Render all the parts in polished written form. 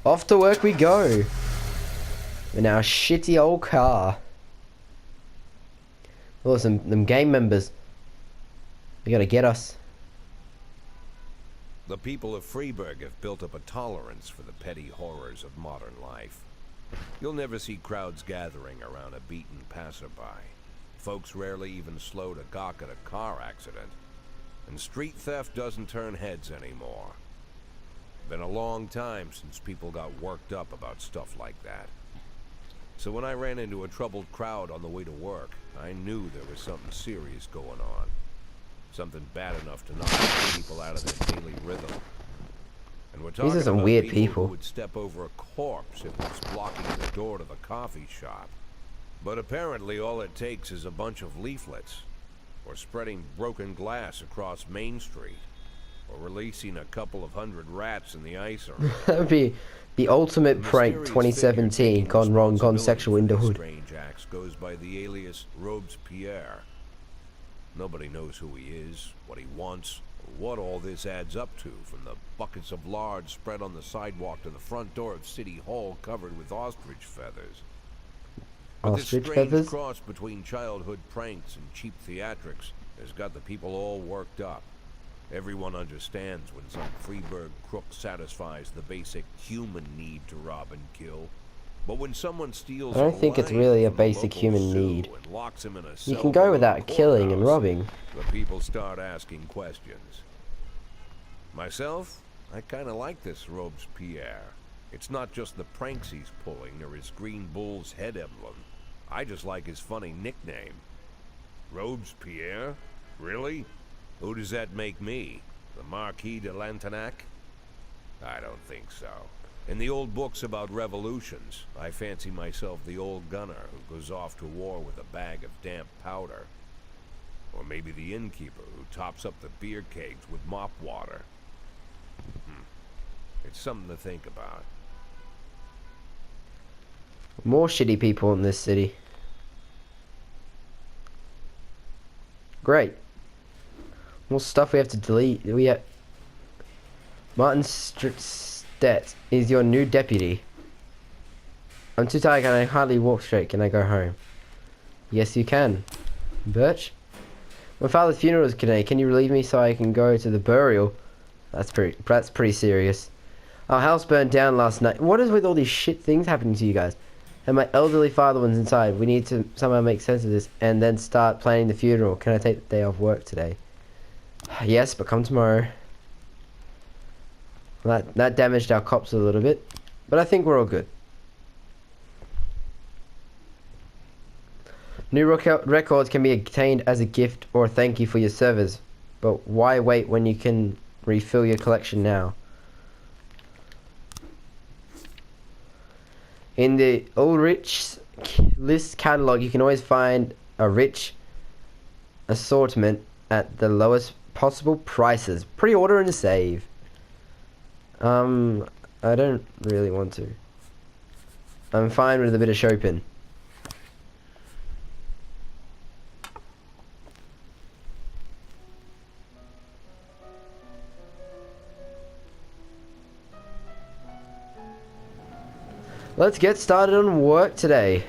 Off to work we go. In our shitty old car. Oh, them gang members. They gotta get us. The people of Freeburg have built up a tolerance for the petty horrors of modern life. You'll never see crowds gathering around a beaten passerby. Folks rarely even slow to gawk at a car accident. And street theft doesn't turn heads anymore. Been a long time since people got worked up about stuff like that. So when I ran into a troubled crowd on the way to work, I knew there was something serious going on. Something bad enough to knock people out of their daily rhythm. And we're talking These are some about weird people people. who would step over a corpse if it was blocking the door to the coffee shop. But apparently all it takes is a bunch of leaflets, or spreading broken glass across Main Street, or releasing a couple of hundred rats in the ice arena. That would be the ultimate prank 2017 gone wrong, gone sexual in the hood. Strange acts goes by the alias Robespierre. Nobody knows who he is, what he wants, or what all this adds up to, from the buckets of lard spread on the sidewalk to the front door of City Hall covered with ostrich feathers. But this Ostrich strange feathers? cross between childhood pranks and cheap theatrics has got the people all worked up. Everyone understands when some Freeburg crook satisfies the basic human need to rob and kill. But when someone steals I don't think it's really a basic human need. You can go without killing and robbing. The people start asking questions. Myself, I kinda like this Robespierre. It's not just the pranks he's pulling or his green bull's head emblem. I just like his funny nickname. Robespierre? Really? Who does that make me? The Marquis de Lantenac? I don't think so. In the old books about revolutions, I fancy myself the old gunner who goes off to war with a bag of damp powder. Or maybe the innkeeper who tops up the beer kegs with mop water. It's something to think about. More shitty people in this city. Great. More stuff we have to delete. We have Martin Stett is your new deputy. I'm too tired and I hardly walk straight. Can I go home? Yes, you can. Birch? My father's funeral is today. Can you relieve me so I can go to the burial? That's pretty serious. Our house burned down last night. What is with all these shit things happening to you guys? And my elderly father was inside. We need to somehow make sense of this and then start planning the funeral. Can I take the day off work today? Yes, but come tomorrow. That damaged our cops a little bit, but I think we're all good. New records can be obtained as a gift or a thank you for your service, but why wait when you can refill your collection now? In the Ulrich list catalog, you can always find a rich assortment at the lowest possible prices. Pre-order and save. I don't really want to. I'm fine with a bit of Chopin. Let's get started on work today.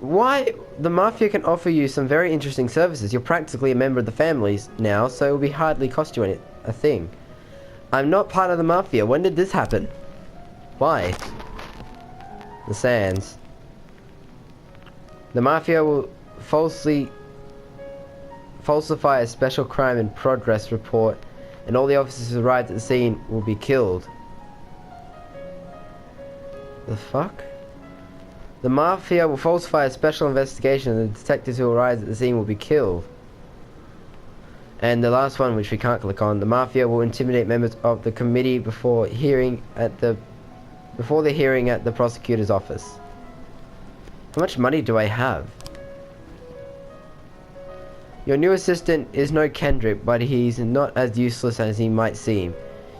Why? The Mafia can offer you some very interesting services. You're practically a member of the families now, so it will be hardly cost you a thing. I'm not part of the Mafia. When did this happen? Why? The Sands. The Mafia will falsify a special crime in progress report, and all the officers who arrived at the scene will be killed. The fuck? The Mafia will falsify a special investigation and the detectives who arrive at the scene will be killed. And the last one, which we can't click on, the Mafia will intimidate members of the committee before the hearing at the prosecutor's office. How much money do I have? Your new assistant is no Kendrick, but he's not as useless as he might seem.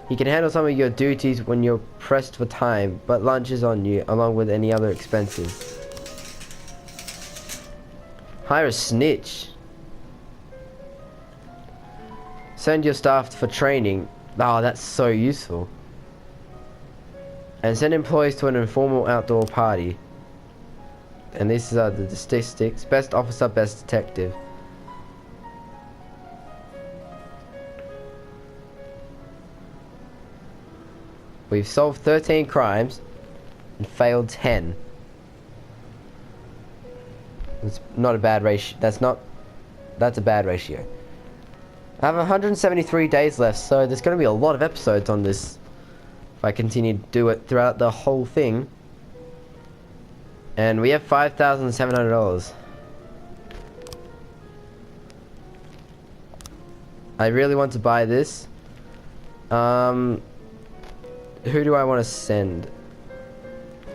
He can handle some of your duties when you're pressed for time, but lunch is on you, along with any other expenses. Hire a snitch. Send your staff for training. Oh, that's so useful. And send employees to an informal outdoor party. And these are the statistics. Best officer, best detective. We've solved 13 crimes and failed 10. It's not a bad ratio. That's a bad ratio. I have 173 days left, so there's going to be a lot of episodes on this if I continue to do it throughout the whole thing. And we have $5,700. I really want to buy this. Who do I want to send?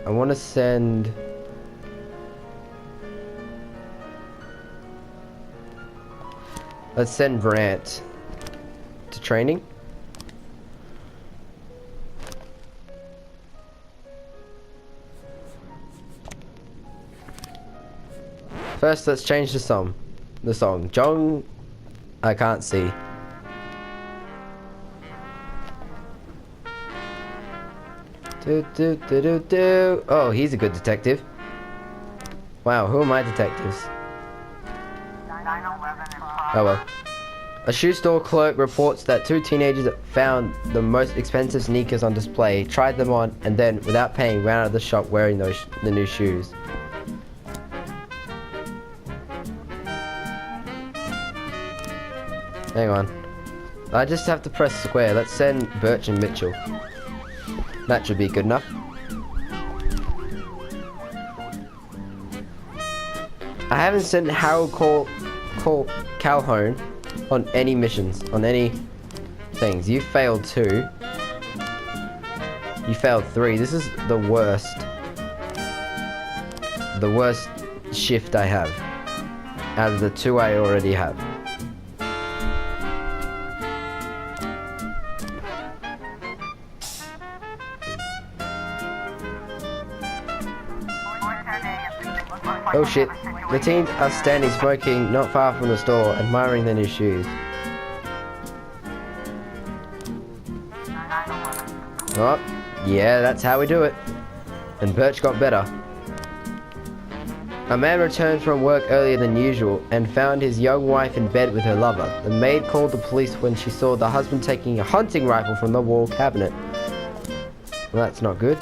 I want to send... Let's send Brant to training. First, let's change the song. Jong, I can't see. Oh, he's a good detective. Wow, who are my detectives? Oh well. A shoe store clerk reports that two teenagers found the most expensive sneakers on display, tried them on, and then, without paying, ran out of the shop wearing the new shoes. Hang on. I just have to press square. Let's send Birch and Mitchell. That should be good enough. I haven't sent Harold Calhoun on any missions, on any things. You failed 2. You failed 3. This is the worst. The worst shift I have out of the 2 I already have. Oh shit, the teens are standing smoking not far from the store, admiring their new shoes. Oh, yeah, that's how we do it. And Birch got better. A man returned from work earlier than usual and found his young wife in bed with her lover. The maid called the police when she saw the husband taking a hunting rifle from the wall cabinet. Well, that's not good.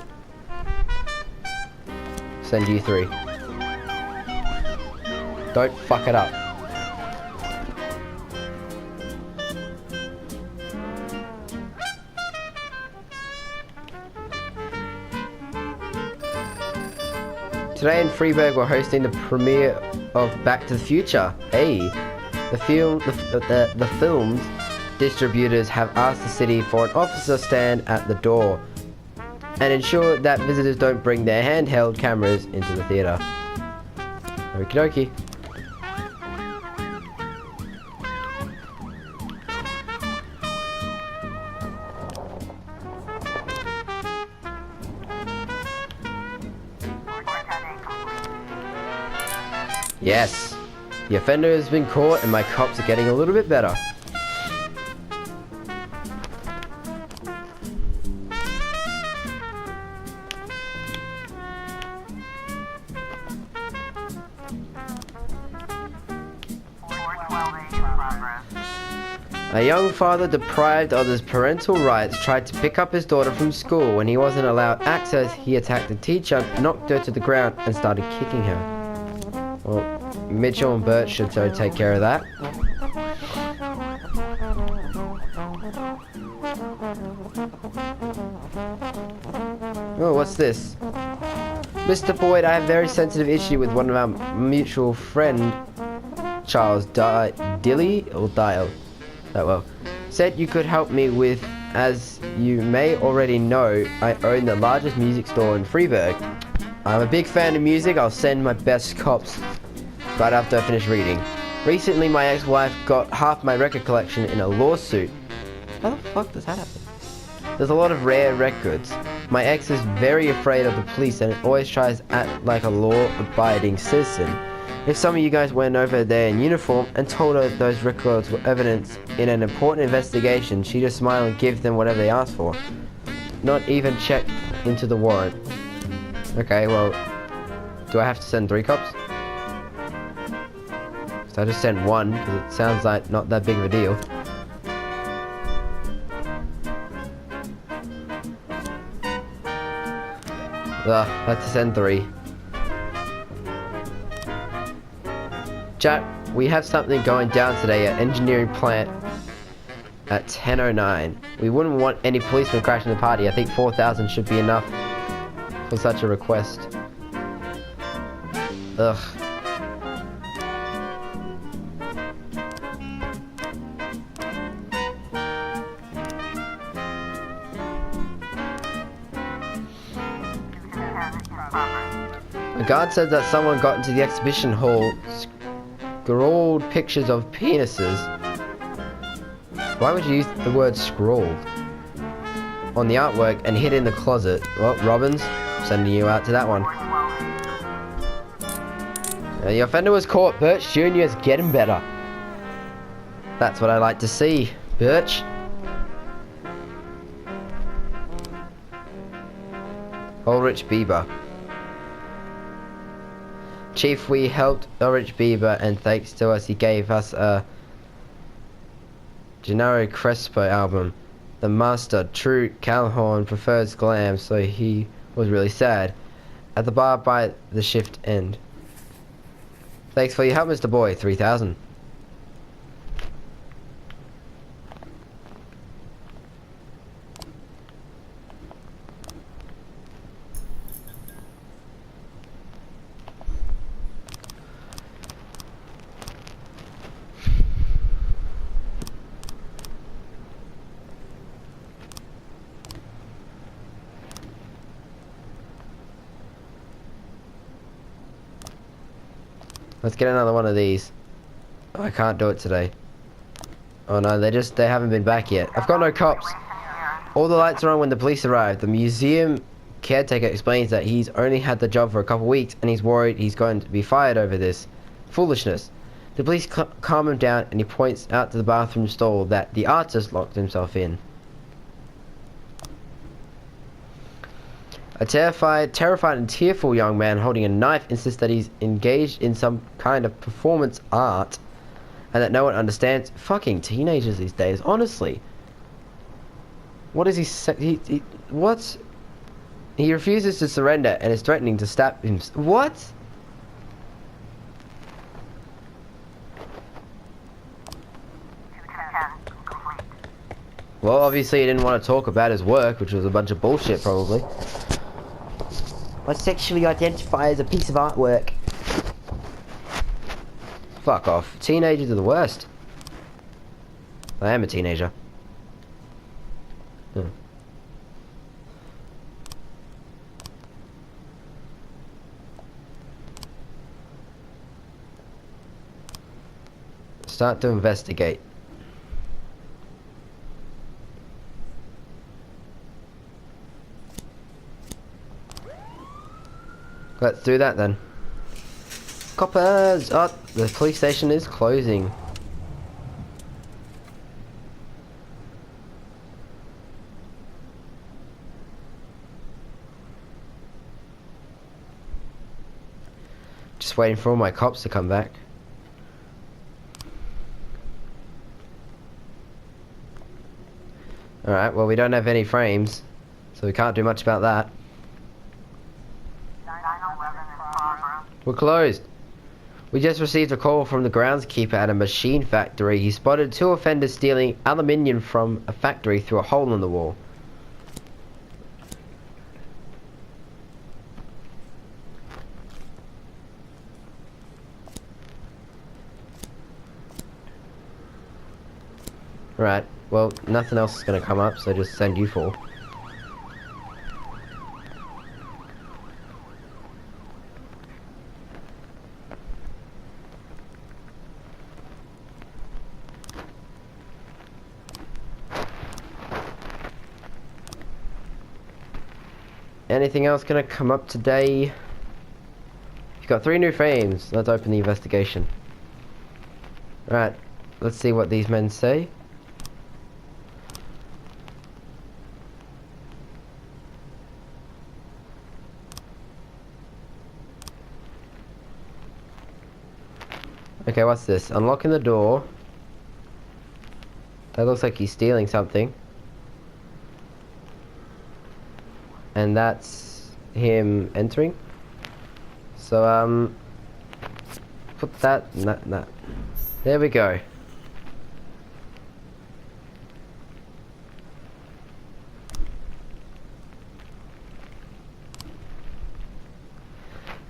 Send you 3. Don't fuck it up. Today in Freeburg we're hosting the premiere of Back to the Future. Hey, the film's distributors have asked the city for an officer stand at the door and ensure that visitors don't bring their handheld cameras into the theater. Okie dokie. Yes, the offender has been caught and my cops are getting a little bit better. A young father deprived of his parental rights tried to pick up his daughter from school. When he wasn't allowed access, he attacked the teacher, knocked her to the ground, and started kicking her. Well, Mitchell and Birch should take care of that. Oh, what's this? Mr. Boyd, I have a very sensitive issue with one of our mutual friend, Charles Dilly or Dial. Oh well. Said you could help me with, as you may already know, I own the largest music store in Freeburg. I'm a big fan of music. I'll send my best cops right after I finish reading. Recently, my ex-wife got half my record collection in a lawsuit. How the fuck does that happen? There's a lot of rare records. My ex is very afraid of the police and always tries to act like a law-abiding citizen. If some of you guys went over there in uniform and told her those records were evidence in an important investigation, she'd just smile and give them whatever they asked for. Not even check into the warrant. Okay, well, do I have to send 3 cops? So I just sent 1, because it sounds like not that big of a deal. I have to send 3. Chat, we have something going down today at engineering plant at 10:09. We wouldn't want any policemen crashing the party. I think 4,000 should be enough for such a request. Ugh. A guard said that someone got into the exhibition hall, scrawled pictures of penises. Why would you use the word scrawled on the artwork and hid in the closet? Well, Robbins, sending you out to that one. The offender was caught. Birch Jr. is getting better. That's what I like to see, Birch. Ulrich Bieber. Chief, we helped Ulrich Bieber, and thanks to us he gave us a Gennaro Crespo album. The master, true Calhoun, prefers glam, so he was really sad. At the bar by the shift end. Thanks for your help, Mr. Boy. 3,000. Let's get another one of these. Oh, I can't do it today. Oh no, they haven't been back yet. I've got no cops. All the lights are on when the police arrive. The museum caretaker explains that he's only had the job for a couple weeks and he's worried he's going to be fired over this foolishness. The police calm him down and he points out to the bathroom stall that the artist locked himself in. A terrified and tearful young man holding a knife insists that he's engaged in some kind of performance art and that no one understands. Fucking teenagers these days, honestly. What is he say? What? He refuses to surrender and is threatening to stab him. What? Well, obviously he didn't want to talk about his work, which was a bunch of bullshit, probably. I sexually identify as a piece of artwork. Fuck off. Teenagers are the worst. I am a teenager. Start to investigate. Let's do that then. Coppers! Oh, the police station is closing. Just waiting for all my cops to come back. Alright, well we don't have any frames, so we can't do much about that. We're closed. We just received a call from the groundskeeper at a machine factory. He spotted 2 offenders stealing aluminium from a factory through a hole in the wall. Right, well, nothing else is going to come up, so just send you 4. Anything else gonna come up today? You've got 3 new frames. Let's open the investigation. Right. Let's see what these men say. Okay, what's this? Unlocking the door. That looks like he's stealing something. And that's him entering. So, put that, nah. There we go.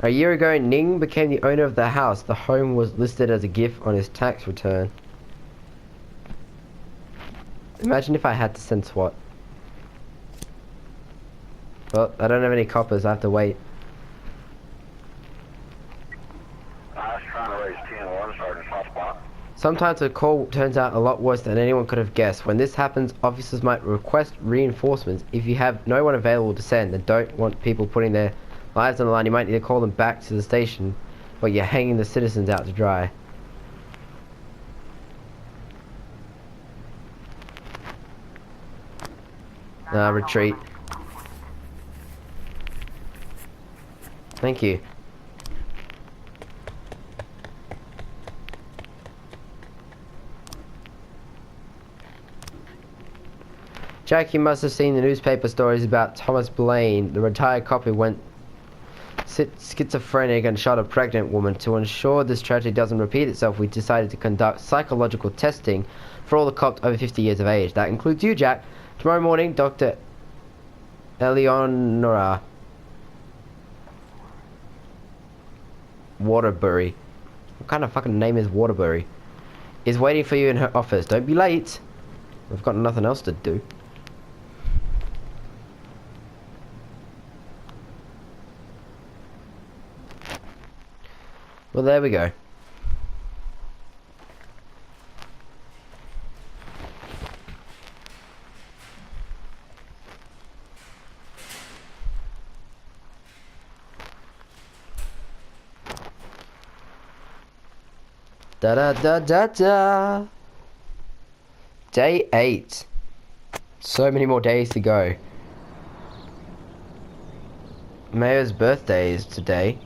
A year ago, Ning became the owner of the house. The home was listed as a gift on his tax return. Imagine if I had to send SWAT. Well, I don't have any coppers. I have to wait. I was trying to raise 10-1, Sergeant Hotspot. Sometimes a call turns out a lot worse than anyone could have guessed. When this happens, officers might request reinforcements. If you have no one available to send and don't want people putting their lives on the line, you might need to call them back to the station, but you're hanging the citizens out to dry. Retreat. Thank you. Jack, you must have seen the newspaper stories about Thomas Blaine. The retired cop who went schizophrenic and shot a pregnant woman. To ensure this tragedy doesn't repeat itself, we decided to conduct psychological testing for all the cops over 50 years of age. That includes you, Jack. Tomorrow morning, Dr. Eleonora Waterbury. What kind of fucking name is Waterbury? Is waiting for you in her office. Don't be late. We've got nothing else to do. Well, there we go. Da da da da da. Day 8. So many more days to go. Mayor's birthday is today.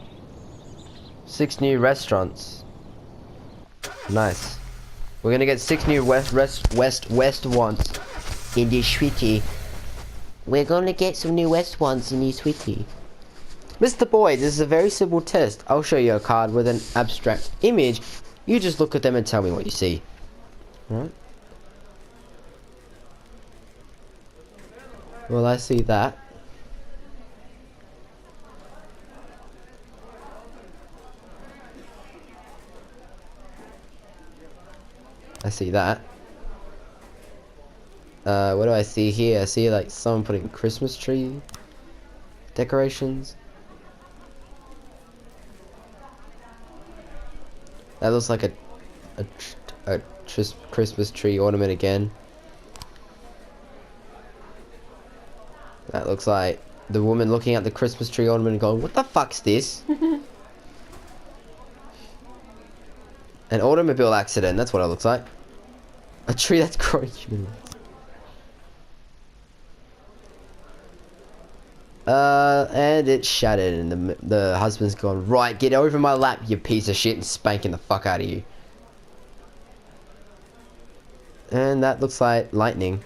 6 new restaurants. Nice. We're gonna get 6 new west ones in this sweetie. We're gonna get some new west ones in this sweetie. Mr. Boyd, this is a very simple test. I'll show you a card with an abstract image. You just look at them and tell me what you see. Alright. Well, I see that. I see that. What do I see here? I see like someone putting Christmas tree decorations. That looks like a Christmas tree ornament again. That looks like the woman looking at the Christmas tree ornament and going, "What the fuck's this?" An automobile accident, that's what it looks like. A tree that's growing human. And it's shattered and the husband's gone, "Right, get over my lap, you piece of shit," and spanking the fuck out of you. And that looks like lightning.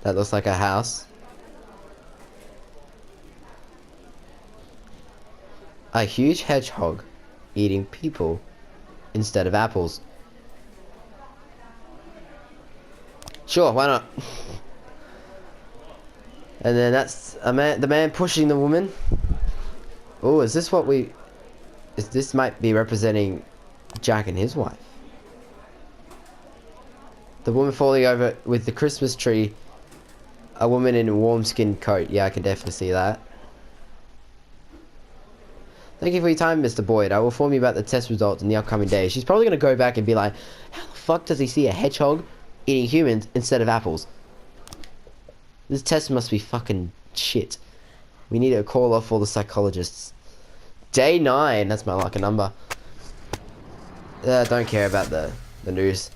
That looks like a house. A huge hedgehog eating people instead of apples. Sure, why not? And then that's the man pushing the woman. Oh, is this what we... This might be representing Jack and his wife. The woman falling over with the Christmas tree. A woman in a warm skin coat. Yeah, I can definitely see that. Thank you for your time, Mr. Boyd. I will inform you about the test results in the upcoming days. She's probably going to go back and be like, how the fuck does he see a hedgehog eating humans instead of apples. This test must be fucking shit. We need to call off all the psychologists. Day 9, that's my lucky number. Don't care about the news.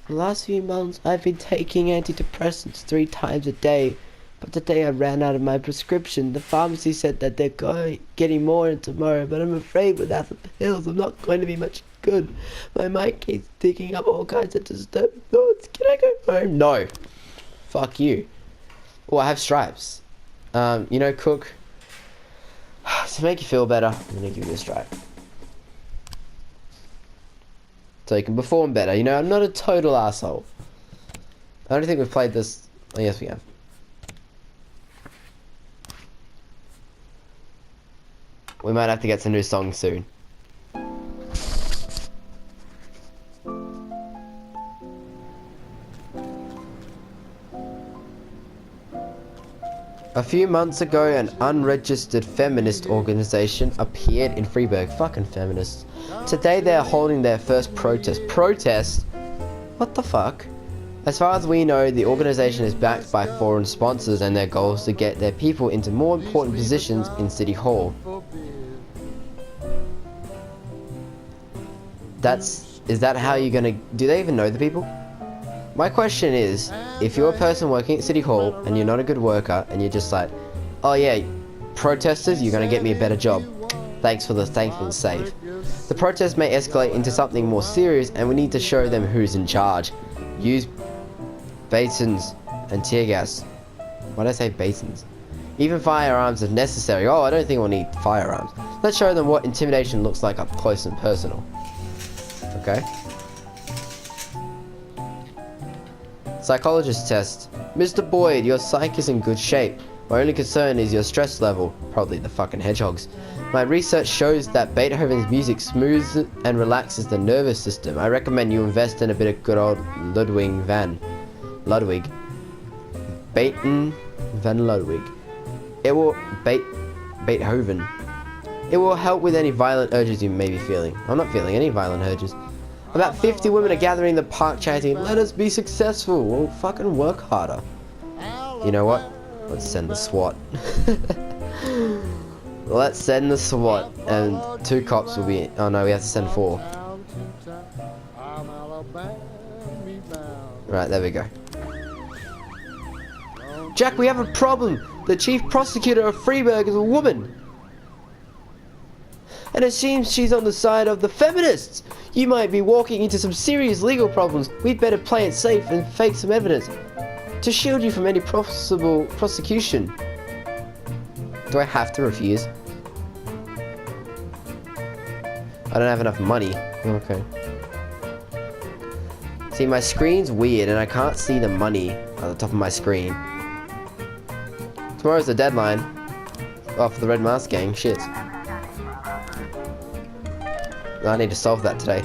The last few months I've been taking antidepressants 3 times a day, but today I ran out of my prescription. The pharmacy said that they're getting more in tomorrow, but I'm afraid without the pills I'm not going to be much good. My mind keeps digging up all kinds of disturbing thoughts. Can I go home? No. Fuck you. Oh, I have stripes. You know, Cook, to make you feel better, I'm gonna give you a stripe. So you can perform better. You know, I'm not a total asshole. I don't think we've played this. Oh, yes, we have. We might have to get some new songs soon. A few months ago, an unregistered feminist organization appeared in Freiburg. Fucking feminists. Today they are holding their first protest. Protest? What the fuck? As far as we know, the organization is backed by foreign sponsors and their goal is to get their people into more important positions in City Hall. Is that how you're gonna... Do they even know the people? My question is, if you're a person working at City Hall and you're not a good worker and you're just like, oh yeah, protesters, you're gonna get me a better job. Thanks for the save. The protest may escalate into something more serious and we need to show them who's in charge. Use basins and tear gas. Why did I say basins? Even firearms if necessary. Oh, I don't think we'll need firearms. Let's show them what intimidation looks like up close and personal. Okay. Psychologist test. Mr. Boyd, your psyche is in good shape. My only concern is your stress level. Probably the fucking hedgehogs. My research shows that Beethoven's music smooths and relaxes the nervous system. I recommend you invest in a bit of good old Ludwig van Ludwig. Beethoven van Ludwig. It will... Beethoven. It will help with any violent urges you may be feeling. I'm not feeling any violent urges. About 50 women are gathering in the park chanting, let us be successful. Well, fucking work harder. You know what? Let's send the SWAT. Let's send the SWAT. And 2 cops will be... Oh no, we have to send 4. Right, there we go. Jack, we have a problem. The chief prosecutor of Freiburg is a woman. And it seems she's on the side of the feminists. You might be walking into some serious legal problems. We'd better play it safe and fake some evidence to shield you from any possible prosecution. Do I have to refuse? I don't have enough money. Okay. See, my screen's weird and I can't see the money on the top of my screen. Tomorrow's the deadline. Oh, for the Red Mask Gang. Shit. I need to solve that today.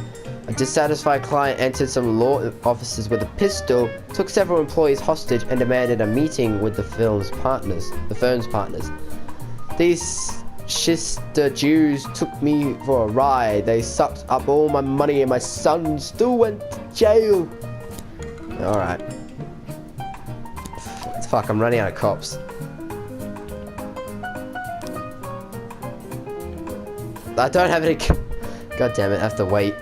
A dissatisfied client entered some law offices with a pistol, took several employees hostage, and demanded a meeting with the firm's partners. These Shister Jews took me for a ride. They sucked up all my money and my son still went to jail. Alright. Fuck, I'm running out of cops. I don't have any... God damn it, I have to wait.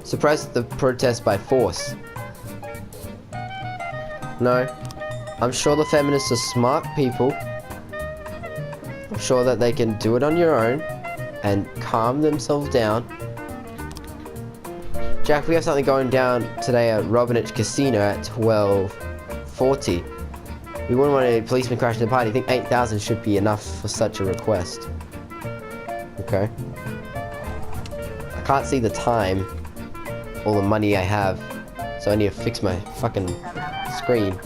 Suppress the protest by force. No. I'm sure the feminists are smart people. I'm sure that they can do it on your own and calm themselves down. Jack, we have something going down today at Robinich Casino at 12:40. We wouldn't want any policemen crashing the party. I think 8,000 should be enough for such a request. Okay. I can't see the time, all the money I have, so I need to fix my fucking screen.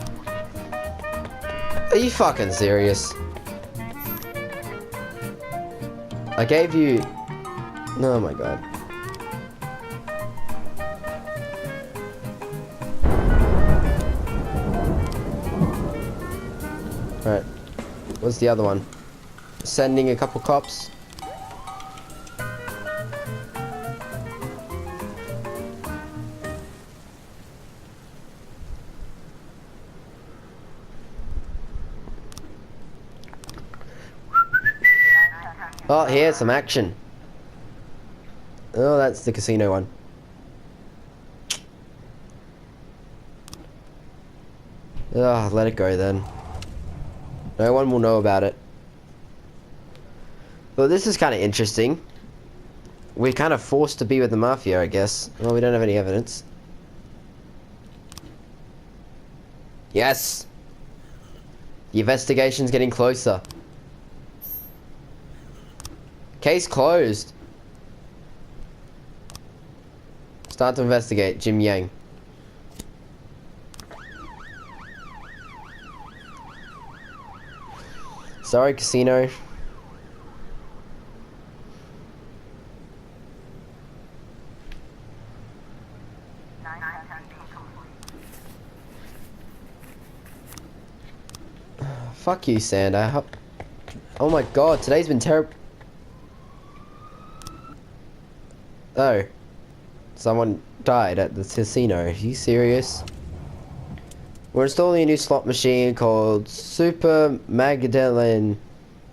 Are you fucking serious? I gave you... Oh my god. Alright. What's the other one? Sending a couple cops. Oh, here's some action. Oh, that's the casino one. Ugh, let it go then. No one will know about it. Well, this is kind of interesting. We're kind of forced to be with the Mafia, I guess. Well, we don't have any evidence. Yes! The investigation's getting closer. Case closed. Start to investigate. Jim Yang. Sorry, casino. Fuck you, Sand. I hope. Oh my god, today's been terrible. Oh. Someone died at the casino. Are you serious? We're installing a new slot machine called Super Magdalene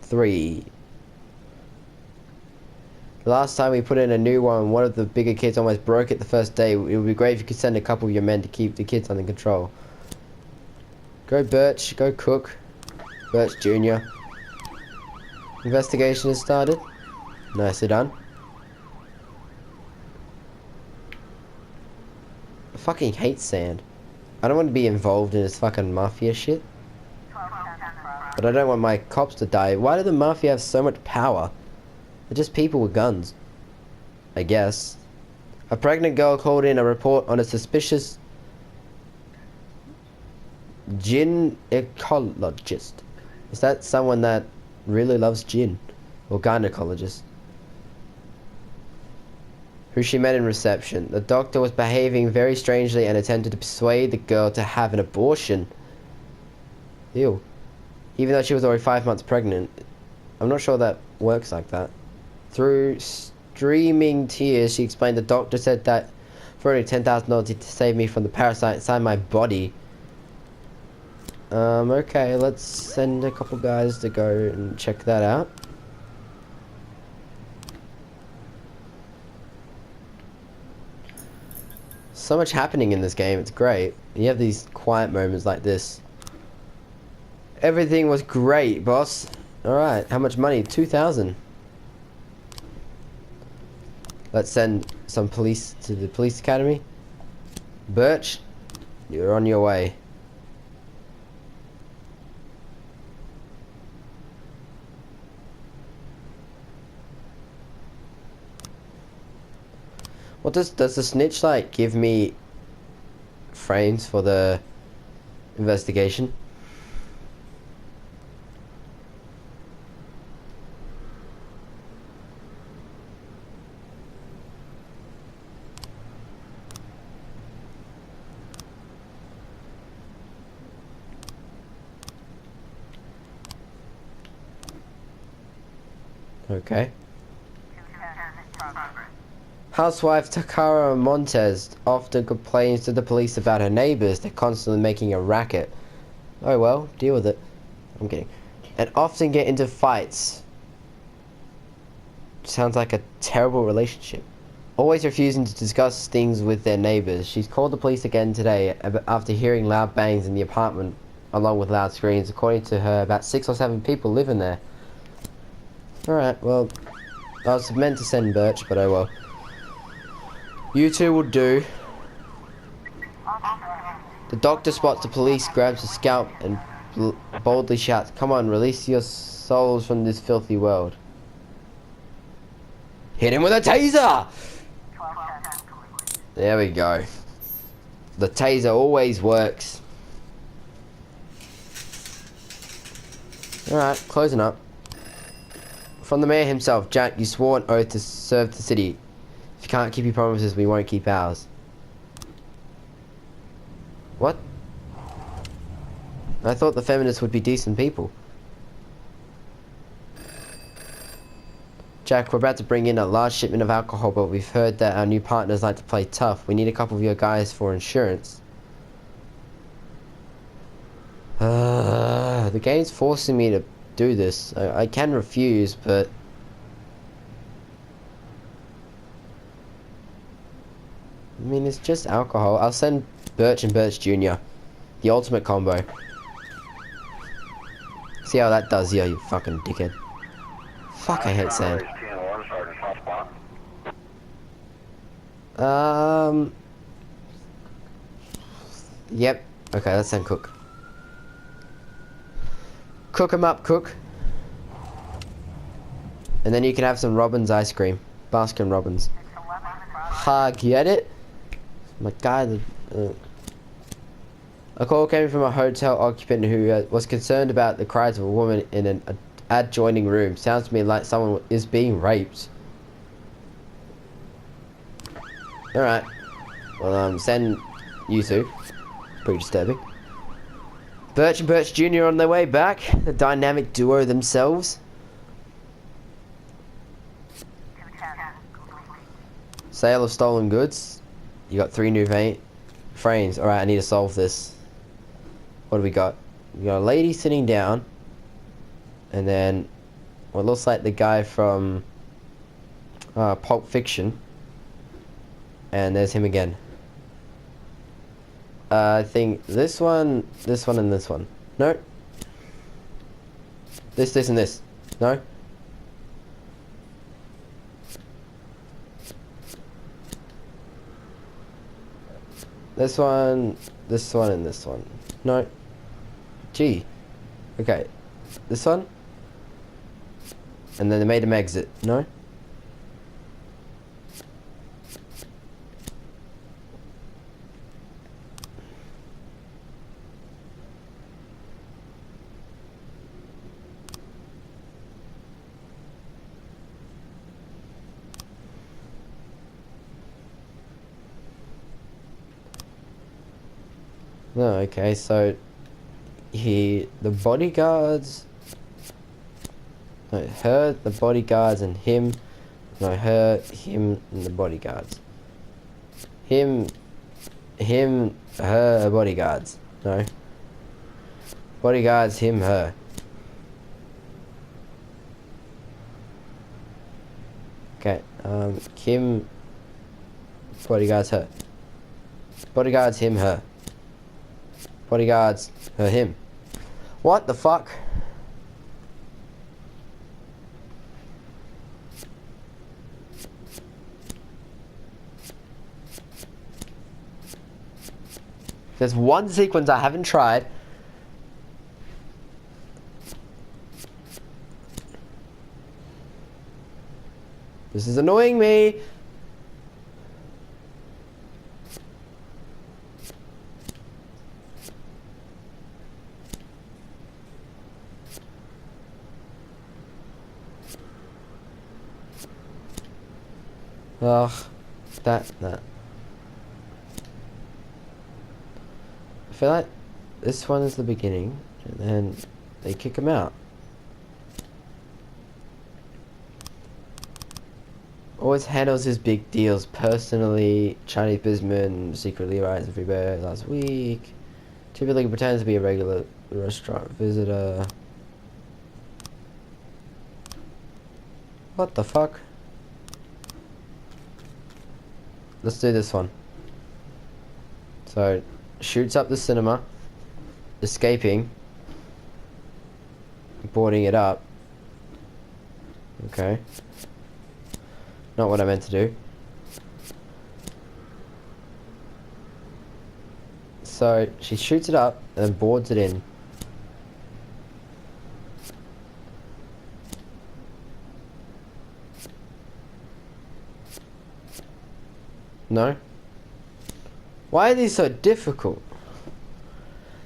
3. The last time we put in a new one of the bigger kids almost broke it the first day. It would be great if you could send a couple of your men to keep the kids under control. Go Birch, go Cook. Birch Jr. Investigation has started. Nicely done. I fucking hate Sand. I don't want to be involved in this fucking Mafia shit. But I don't want my cops to die. Why do the Mafia have so much power? They're just people with guns. I guess. A pregnant girl called in a report on a suspicious gynecologist. Is that someone that really loves gin? Or gynecologist? Who she met in reception. The doctor was behaving very strangely and attempted to persuade the girl to have an abortion. Ew. Even though she was already 5 months pregnant. I'm not sure that works like that. Through streaming tears, she explained the doctor said that for only $10,000 to save me from the parasite inside my body. Okay, let's send a couple guys to go and check that out. So much happening in this game, it's great. And you have these quiet moments like this. Everything was great, boss. Alright, how much money? 2,000. Let's send some police to the police academy. Birch, you're on your way. What does the snitch like give me frames for the investigation? Okay. Housewife Takara Montez often complains to the police about her neighbors. They're constantly making a racket. Oh well, deal with it. I'm kidding. And often get into fights. Sounds like a terrible relationship. Always refusing to discuss things with their neighbors. She's called the police again today after hearing loud bangs in the apartment along with loud screams. According to her, about 6 or 7 people live in there. Alright, well, I was meant to send Birch, but oh well. You two will do. The doctor spots the police, grabs a scalp, and boldly shouts, "Come on, release your souls from this filthy world." Hit him with a taser! There we go. The taser always works. Alright, closing up. From the mayor himself, Jack, you swore an oath to serve the city. If you can't keep your promises, we won't keep ours. What? I thought the feminists would be decent people. Jack, we're about to bring in a large shipment of alcohol, but we've heard that our new partners like to play tough. We need a couple of your guys for insurance. The game's forcing me to do this. I can refuse, but... I mean, it's just alcohol. I'll send Birch and Birch Jr. The ultimate combo. See how that does, you fucking dickhead. Fuck, I hate sand. TN1, Sergeant hot spot. Yep. Okay, let's send Cook. Cook 'em up, Cook. And then you can have some Robbins ice cream. Baskin Robbins. Ha, get it? My guy, a call came from a hotel occupant who was concerned about the cries of a woman in an adjoining room. Sounds to me like someone is being raped. Alright. Well, send you two. Pretty disturbing. Birch and Birch Jr. on their way back. The dynamic duo themselves. Sale of stolen goods. You got 3 new frames. Alright, I need to solve this. What do we got? We got a lady sitting down. And then what looks like the guy from Pulp Fiction. And there's him again. I think this one, and this one. No. This, and this. No. This one, and this one. No. Gee. Okay. This one. And then they made him exit. No. No, okay, so the bodyguards, no, her, the bodyguards, and him, no, her, him, and the bodyguards. Him, her, bodyguards, no. Bodyguards, him, her. Okay, Kim, bodyguards, her. Bodyguards, him, her. Bodyguards, her, him. What the fuck? There's one sequence I haven't tried. This is annoying me. Ugh, that. I feel like this one is the beginning, and then they kick him out. Always handles his big deals personally. Chinese businessman secretly rides everywhere last week. Typically pretends to be a regular restaurant visitor. What the fuck? Let's do this one. So, shoots up the cinema, escaping, boarding it up. Okay. Not what I meant to do. So, she shoots it up and then boards it in. No? Why are these so difficult?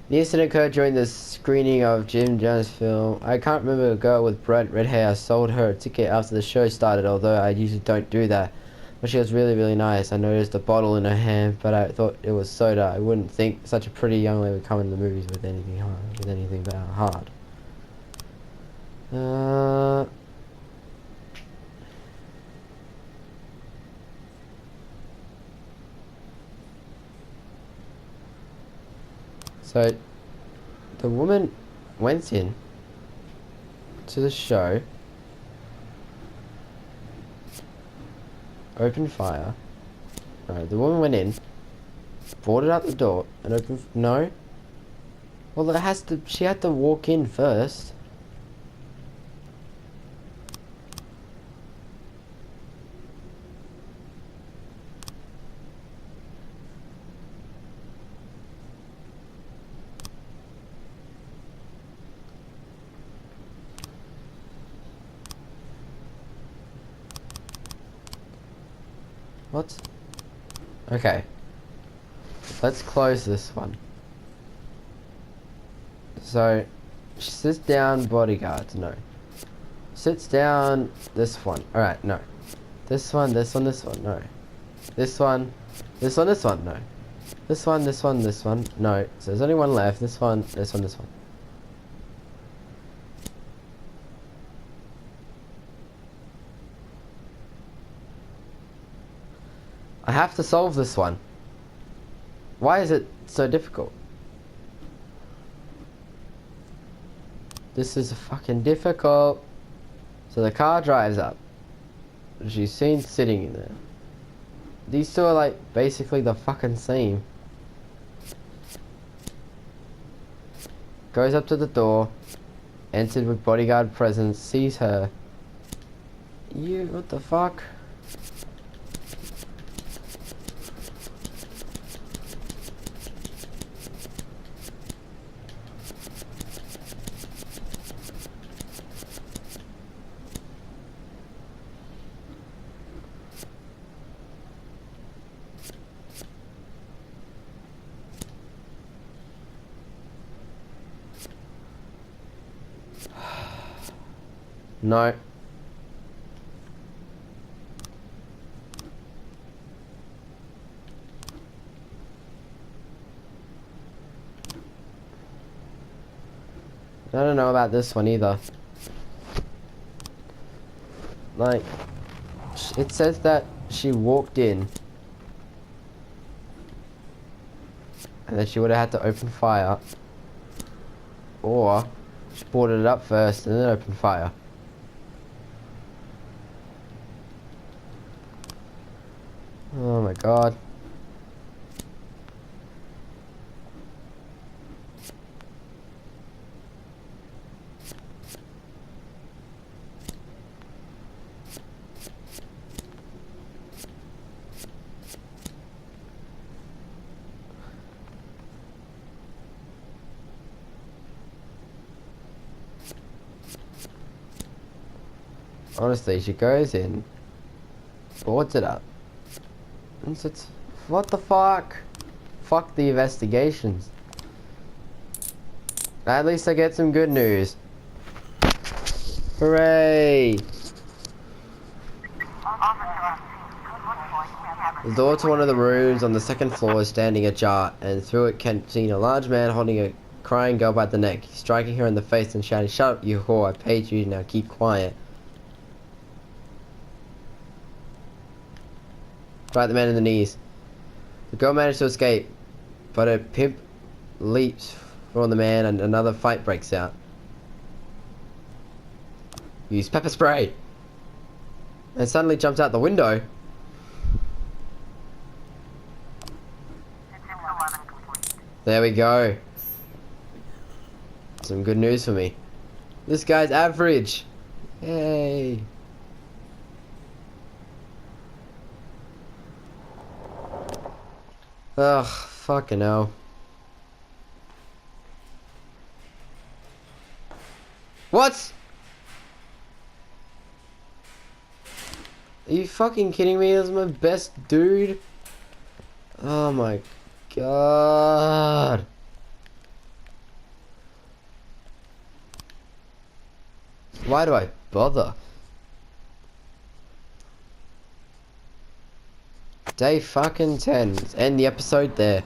The incident occurred during the screening of Jim Jones' film. I can't remember a girl with bright red hair. I sold her a ticket after the show started, although I usually don't do that. But she was really, really nice. I noticed a bottle in her hand, but I thought it was soda. I wouldn't think such a pretty young lady would come in the movies with anything hard. So, the woman went in to the show, opened fire. No, the woman went in, brought it out the door, and opened. No. Well, it has to. She had to walk in first. What? Okay. Let's close this one. So, she sits down, bodyguards, no. Sits down, this one. Alright, no. This one, this one, this one, no. This one, this one, this one, no. This one, this one, this one, no. So there's only one left. This one, this one, this one. I have to solve this one. Why is it so difficult? This is fucking difficult. So the car drives up. She's seen sitting in there. These two are like basically the fucking same. Goes up to the door. Entered with bodyguard presence. Sees her. You, what the fuck? No. I don't know about this one either. Like, it says that she walked in and then she would have had to open fire, or she boarded it up first and then opened fire. Oh my god. Honestly, she goes in, boards it up, and sits. What the fuck? Fuck the investigations. At least I get some good news. Hooray! The door to one of the rooms on the second floor is standing ajar, and through it can be seen a large man holding a crying girl by the neck. He's striking her in the face and shouting, "Shut up, you whore, I paid you, now keep quiet." Right the man in the knees. The girl managed to escape, but her pimp leaps on the man and another fight breaks out. Use pepper spray! And suddenly jumps out the window. There we go. Some good news for me. This guy's average. Yay. Ugh, fucking hell. What? Are you fucking kidding me? This is my best dude. Oh my god. Why do I bother? Day fucking 10. Let's end the episode there.